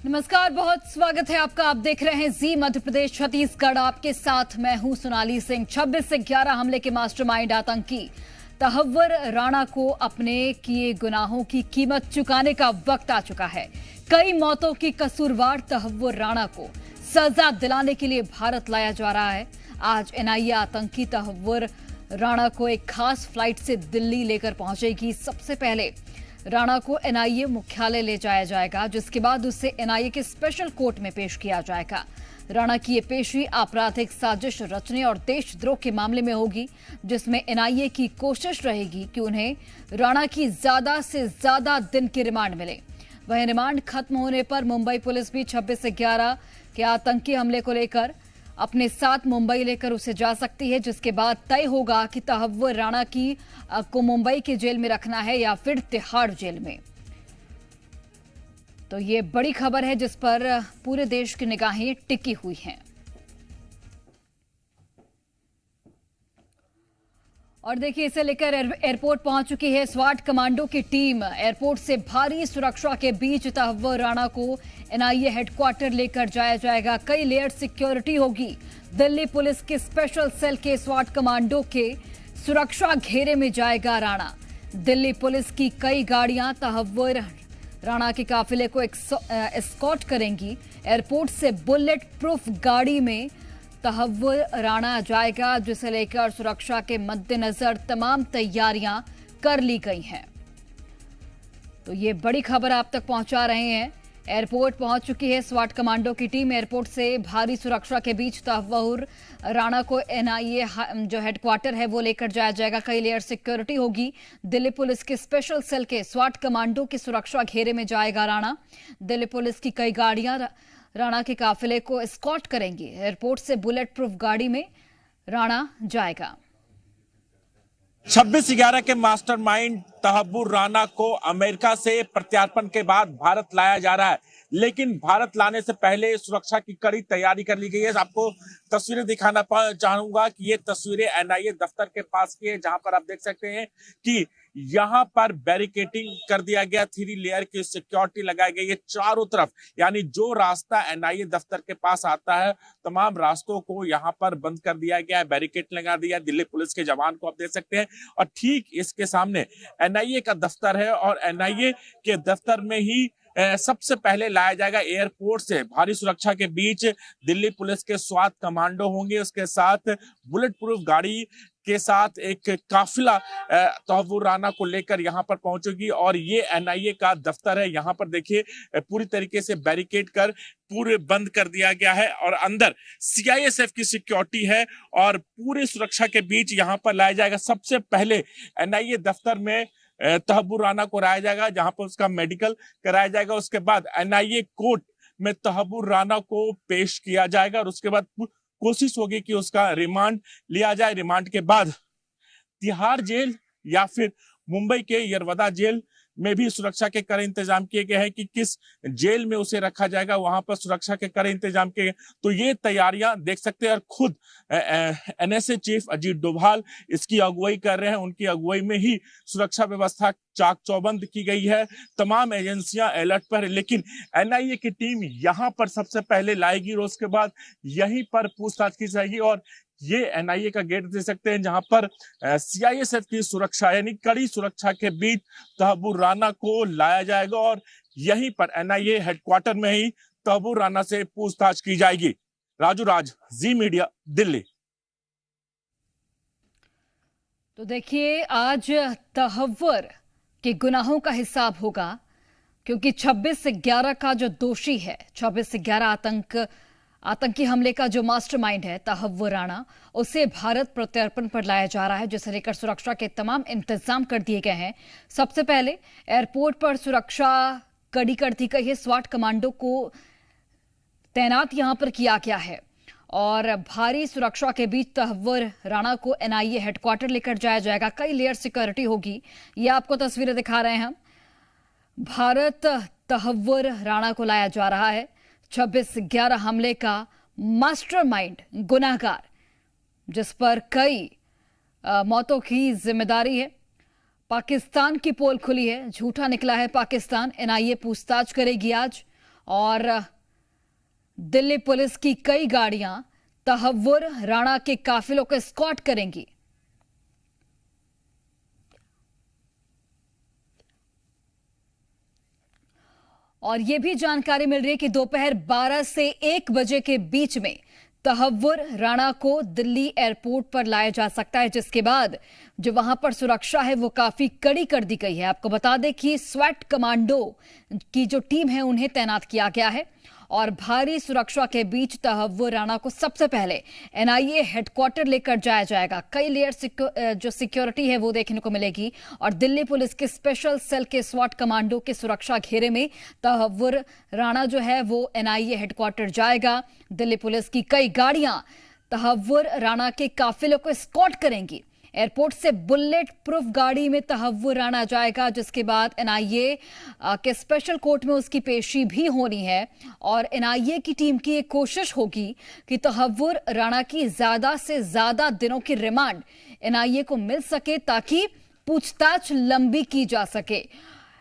नमस्कार, बहुत स्वागत है आपका। आप देख रहे हैं जी मध्य प्रदेश छत्तीसगढ़। आपके साथ मैं हूं सोनाली सिंह। 26 से 11 हमले के मास्टरमाइंड आतंकी तहव्वुर राणा को अपने किए गुनाहों की कीमत चुकाने का वक्त आ चुका है। कई मौतों की कसूरवार तहव्वुर राणा को सजा दिलाने के लिए भारत लाया जा रहा है। आज एनआईए आतंकी तहव्वुर राणा को एक खास फ्लाइट से दिल्ली लेकर पहुंचेगी। सबसे पहले राणा को एनआईए मुख्यालय ले जाया जाएगा, जिसके बाद उसे एनआईए के स्पेशल कोर्ट में पेश किया जाएगा। राणा की ये पेशी आपराधिक साजिश रचने और देशद्रोह के मामले में होगी, जिसमें एनआईए की कोशिश रहेगी कि उन्हें राणा की ज्यादा से ज्यादा दिन की रिमांड मिले। वहीं रिमांड खत्म होने पर मुंबई पुलिस भी 26 से 11 के आतंकी हमले को लेकर अपने साथ मुंबई लेकर उसे जा सकती है, जिसके बाद तय होगा कि तहव्वुर राणा को मुंबई के जेल में रखना है या फिर तिहाड़ जेल में। तो ये बड़ी खबर है जिस पर पूरे देश की निगाहें टिकी हुई हैं। और देखिए, इसे लेकर एयरपोर्ट पहुंच चुकी है स्वाट कमांडो की टीम। एयरपोर्ट से भारी सुरक्षा के बीच तहव्वुर राणा को एनआईए हेडक्वार्टर लेकर जाया जाएगा। कई लेयर सिक्योरिटी होगी। दिल्ली पुलिस के स्पेशल सेल के स्वाट कमांडो के सुरक्षा घेरे में जाएगा राणा। दिल्ली पुलिस की कई गाड़ियां तहव्वुर राणा के काफिले को एस्कॉर्ट करेंगी। एयरपोर्ट से बुलेट प्रूफ गाड़ी में तहव्वुर राणा जाएगा, जिसे लेकर सुरक्षा के मद्देनजर तमाम तैयारियां कर ली गई हैं। तो ये बड़ी खबर आप तक पहुंचा रहे हैं। एयरपोर्ट पहुंच चुकी है स्वाट कमांडो की टीम। एयरपोर्ट से भारी सुरक्षा के बीच तहव्वुर राणा को एनआईए जो हेडक्वार्टर है वो लेकर जाया जाएगा। कई लेयर सिक्योरिटी होगी। दिल्ली पुलिस के स्पेशल सेल के स्वाट कमांडो की सुरक्षा घेरे में जाएगा राणा। दिल्ली पुलिस की कई गाड़ियां राणा के काफिले को एस्कॉर्ट करेंगी। एयरपोर्ट से बुलेट प्रूफ गाड़ी में राणा जाएगा। 26/11 के मास्टरमाइंड तहव्वुर राणा को अमेरिका से प्रत्यार्पण के बाद भारत लाया जा रहा है, लेकिन भारत लाने से पहले सुरक्षा की कड़ी तैयारी कर ली गई है। आपको तस्वीरें दिखाना चाहूंगा कि ये तस्वीरें एनआईए दफ्तर के पास की है, जहां पर आप देख सकते हैं कि यहाँ पर बैरिकेडिंग कर दिया गया। 3 लेयर की सिक्योरिटी लगाई गई है चारों तरफ। यानी जो रास्ता एनआईए दफ्तर के पास आता है, तमाम रास्तों को यहाँ पर बंद कर दिया गया है, बैरिकेड लगा दिया है। दिल्ली पुलिस के जवान को आप देख सकते हैं, और ठीक इसके सामने एनआईए का दफ्तर है, और एनआईए के दफ्तर में ही सबसे पहले लाया जाएगा। एयरपोर्ट से भारी सुरक्षा के बीच दिल्ली पुलिस के स्वात कमांडो होंगे, उसके साथ बुलेट प्रूफ गाड़ी के साथ एक काफिला तहव्वुर राणा को लेकर यहां पर पहुंचेगी। और ये एनआईए का दफ्तर है। यहां पर देखिए पूरी तरीके से बैरिकेड कर पूरे बंद कर दिया गया है, और अंदर सीआईएसएफ की सिक्योरिटी है, और पूरी सुरक्षा के बीच यहां पर लाया जाएगा। सबसे पहले एनआईए दफ्तर में तहव्वुर राणा को लाया जाएगा, जहां पर उसका मेडिकल कराया जाएगा। उसके बाद एनआईए कोर्ट में तहव्वुर राणा को पेश किया जाएगा, और उसके बाद कोशिश होगी कि उसका रिमांड लिया जाए। रिमांड के बाद तिहाड़ जेल या फिर मुंबई के यरवदा जेल में भी सुरक्षा के कड़े इंतजाम किए गए हैं कि किस जेल में उसे रखा जाएगा, वहां पर सुरक्षा के कड़े इंतजाम किए गए। तो ये तैयारियां देख सकते हैं, और खुद एनएसए चीफ अजीत डोभाल इसकी अगुवाई कर रहे हैं। उनकी अगुवाई में ही सुरक्षा व्यवस्था चाक चौबंद की गई है। तमाम एजेंसियां अलर्ट पर है, लेकिन एनआईए की टीम यहां पर सबसे पहले लाएगी, और उसके बाद यहीं पर पूछताछ की जाएगी। और ये एनआईए का गेट दे सकते हैं, जहां पर सीआईएसएफ की सुरक्षा यानी कड़ी सुरक्षा के बीच तहव्वुर राणा को लाया जाएगा, और यहीं पर एनआईए हेडक्वार्टर में ही तहव्वुर राणा से पूछताछ की जाएगी। राजू राज, जी मीडिया, दिल्ली। तो देखिए, आज तहव्वुर के गुनाहों का हिसाब होगा, क्योंकि 26 से 11 का जो दोषी है, 26 से 11 आतंकी हमले का जो मास्टरमाइंड है तहव्वुर राणा, उसे भारत प्रत्यार्पण पर लाया जा रहा है, जिसे लेकर सुरक्षा के तमाम इंतजाम कर दिए गए हैं। सबसे पहले एयरपोर्ट पर सुरक्षा कड़ी कर दी गई है। स्वाट कमांडो को तैनात यहां पर किया गया है, और भारी सुरक्षा के बीच तहव्वुर राणा को एनआईए हेडक्वार्टर लेकर जाया जाएगा। कई लेयर सिक्योरिटी होगी। ये आपको तस्वीरें दिखा रहे हैं हम। भारत तहव्वुर राणा को लाया जा रहा है। 26/11 हमले का मास्टरमाइंड गुनाहगार, जिस पर कई मौतों की जिम्मेदारी है। पाकिस्तान की पोल खुली है, झूठा निकला है पाकिस्तान। एनआईए पूछताछ करेगी आज, और दिल्ली पुलिस की कई गाड़ियां तहव्वुर राणा के काफिलों को एस्कॉर्ट करेंगी। और यह भी जानकारी मिल रही है कि दोपहर 12 से 1 बजे के बीच में तहव्वुर राणा को दिल्ली एयरपोर्ट पर लाया जा सकता है, जिसके बाद जो वहां पर सुरक्षा है वो काफी कड़ी कर दी गई है। आपको बता दें कि स्वैट कमांडो की जो टीम है उन्हें तैनात किया गया है और भारी सुरक्षा के बीच तहव्वुर राणा को सबसे पहले एनआईए हेडक्वार्टर लेकर जाया जाएगा। कई लेयर जो सिक्योरिटी है वो देखने को मिलेगी और दिल्ली पुलिस के स्पेशल सेल के स्वाट कमांडो के सुरक्षा घेरे में तहव्वुर राणा जो है वो एनआईए हेडक्वार्टर जाएगा। दिल्ली पुलिस की कई गाड़ियां तहव्वुर राणा के काफिले को एस्कॉर्ट करेंगी। एयरपोर्ट से बुलेट प्रूफ गाड़ी में तहव्वुर राणा जाएगा, जिसके बाद एनआईए के स्पेशल कोर्ट में उसकी पेशी भी होनी है और एनआईए की टीम की एक कोशिश होगी कि तहव्वुर राणा की ज्यादा से ज्यादा दिनों की रिमांड एनआईए को मिल सके ताकि पूछताछ लंबी की जा सके।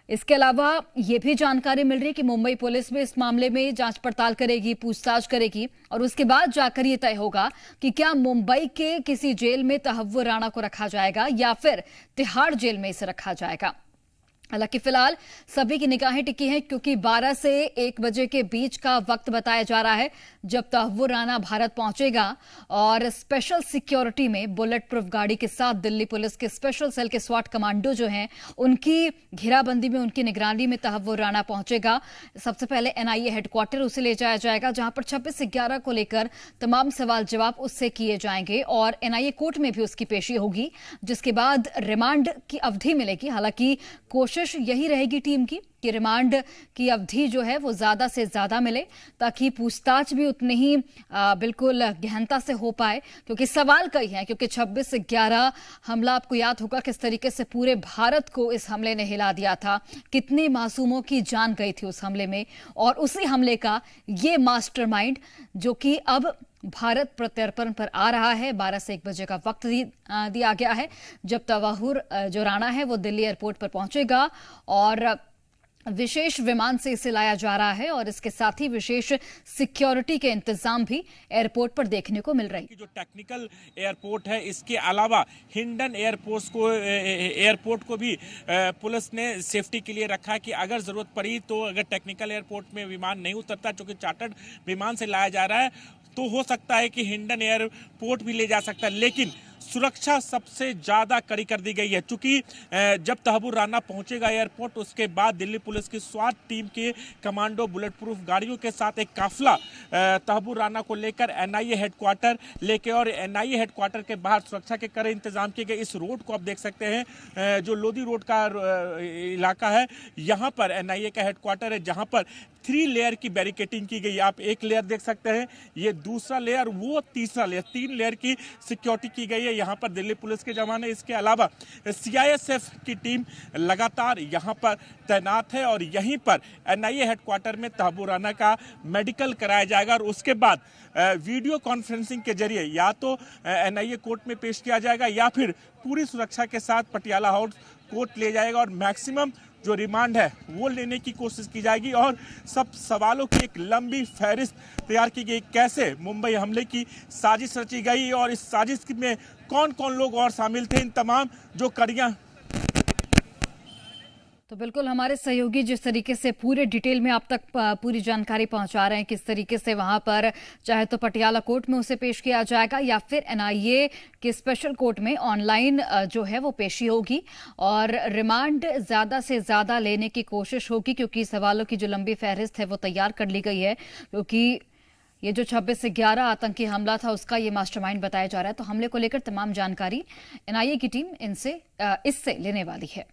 इसके अलावा यह भी जानकारी मिल रही है कि मुंबई पुलिस भी इस मामले में जांच पड़ताल करेगी, पूछताछ करेगी और उसके बाद जाकर यह तय होगा कि क्या मुंबई के किसी जेल में तहव्वुर राणा को रखा जाएगा या फिर तिहाड़ जेल में इसे रखा जाएगा। हालांकि फिलहाल सभी की निगाहें टिकी हैं क्योंकि 12 से 1 बजे के बीच का वक्त बताया जा रहा है जब तहव्वुर राणा भारत पहुंचेगा और स्पेशल सिक्योरिटी में बुलेट प्रूफ गाड़ी के साथ दिल्ली पुलिस के स्पेशल सेल के स्वाट कमांडो जो हैं उनकी घेराबंदी में, उनकी निगरानी में तहव्वुर राणा पहुंचेगा। सबसे पहले एनआईए हेडक्वार्टर उसे ले जाया जाएगा जहां पर 26/11 को लेकर तमाम सवाल जवाब उससे किए जाएंगे और एनआईए कोर्ट में भी उसकी पेशी होगी, जिसके बाद रिमांड की अवधि मिलेगी। हालांकि कोशिश यही रहेगी टीम की कि रिमांड की अवधि जो है वो ज्यादा से ज्यादा मिले ताकि पूछताछ भी उतनी ही बिल्कुल गहनता से हो पाए, क्योंकि सवाल कई हैं। क्योंकि 26/11 हमला आपको याद होगा किस तरीके से पूरे भारत को इस हमले ने हिला दिया था, कितने मासूमों की जान गई थी उस हमले में और उसी हमले का ये मास्टरमाइंड जो कि अब भारत प्रत्यर्पण पर आ रहा है। 12 से 1 बजे का वक्त दिया गया है जब तहव्वुर जो राणा है वो दिल्ली एयरपोर्ट पर पहुंचेगा और विशेष विमान से इसे लाया जा रहा है और इसके साथ ही विशेष सिक्योरिटी के इंतजाम भी एयरपोर्ट पर देखने को मिल रहे हैं। जो टेक्निकल एयरपोर्ट है इसके अलावा हिंडन एयरपोर्ट को भी पुलिस ने सेफ्टी के लिए रखा है कि अगर जरूरत पड़ी तो अगर टेक्निकल एयरपोर्ट में विमान नहीं उतरता, चूंकि चार्टर्ड विमान से लाया जा रहा है, तो हो सकता है कि हिंडन एयरपोर्ट भी ले जा सकता है। लेकिन सुरक्षा सबसे ज्यादा कड़ी कर दी गई है क्योंकि जब तहव्वुर राणा पहुंचेगा एयरपोर्ट उसके बाद दिल्ली पुलिस की स्वाट टीम के कमांडो बुलेट प्रूफ गाड़ियों के साथ एक काफिला तहव्वुर राणा को लेकर एनआईए हेडक्वार्टर लेके और एनआईए हेडक्वार्टर के बाहर सुरक्षा के कड़े इंतजाम किए गए। इस रोड को आप देख सकते हैं जो लोधी रोड का इलाका है, यहाँ पर एनआईए का हेडक्वार्टर है जहाँ पर 3 लेयर की बैरिकेटिंग की गई। आप एक लेयर देख सकते हैं, ये दूसरा लेयर, वो तीसरा लेयर, 3 लेयर की सिक्योरिटी की गई है यहाँ पर दिल्ली पुलिस के जवान है। इसके अलावा सीआईएसएफ की टीम लगातार यहाँ पर तैनात है और यहीं पर एनआईए हेडक्वार्टर में तहव्वुर राणा का मेडिकल कराया जाएगा और उसके बाद वीडियो कॉन्फ्रेंसिंग के जरिए या तो एनआईए कोर्ट में पेश किया जाएगा या फिर पूरी सुरक्षा के साथ पटियाला हाउस कोर्ट ले जाएगा और मैक्सिमम जो रिमांड है वो लेने की कोशिश की जाएगी और सब सवालों की एक लंबी फहरिस्त तैयार की गई। कैसे मुंबई हमले की साजिश रची गई और इस साजिश में कौन कौन लोग और शामिल थे, इन तमाम जो कड़ियां। तो बिल्कुल हमारे सहयोगी जिस तरीके से पूरे डिटेल में आप तक पूरी जानकारी पहुंचा रहे हैं, किस तरीके से वहां पर चाहे तो पटियाला कोर्ट में उसे पेश किया जाएगा या फिर एनआईए के स्पेशल कोर्ट में ऑनलाइन जो है वो पेशी होगी और रिमांड ज्यादा से ज्यादा लेने की कोशिश होगी क्योंकि सवालों की जो लंबी फहरिस्त है वो तैयार कर ली गई है। क्योंकि ये जो 26 से 11 आतंकी हमला था उसका ये मास्टरमाइंड बताया जा रहा है। तो हमले को लेकर तमाम जानकारी एनआईए की टीम इससे लेने वाली है।